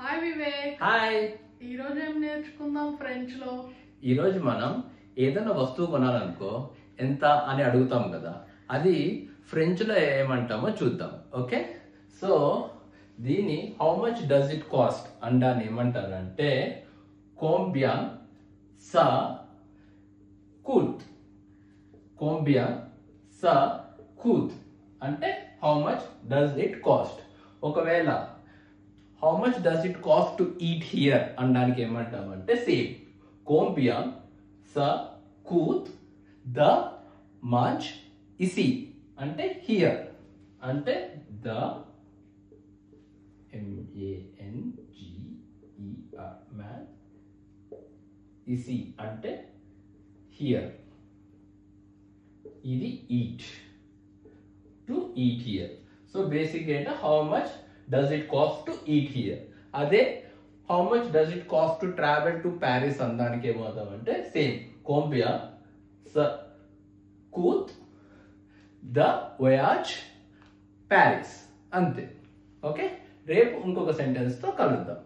Hi Vivek. Hi. ఈ రోజు ఏం నేర్చుకుందాం ఫ్రెంచ్ లో? ఈ రోజు మనం ఏదైనా వస్తువు కొనాలనుకో ఎంత అని అడుగుతాం కదా, అది ఫ్రెంచ్ లో ఏమంటామో చూద్దాం. ఓకే, సో దీన్ని how much does it cost అండాన్ని ఏమంటారంటే కోంబియాన్ సా కూత్. కోంబియాన్ సా కూత్ అంటే how much does it cost. ఒకవేళ how much does it cost to eat here అనడానికి ఏమంటామంటే సేమ్ కోంబియాన్ సా కూత్ ద మంచ్ ఇసి అంటే హియర్ అంటే ద MANGER మ్యాన్ ఇసి అంటే హియర్. ఇది eat to eat here. So basic ఏంటంటే how much does it cost to eat here. అదే how much does it cost to travel to Paris అనడానికి ఏమవుతామంటే సేమ్ కోంబియా స కూత్ ద వయాజ్ ప్యారిస్. అంతే. ఓకే, రేపు ఇంకొక సెంటెన్స్ తో కలుద్దాం.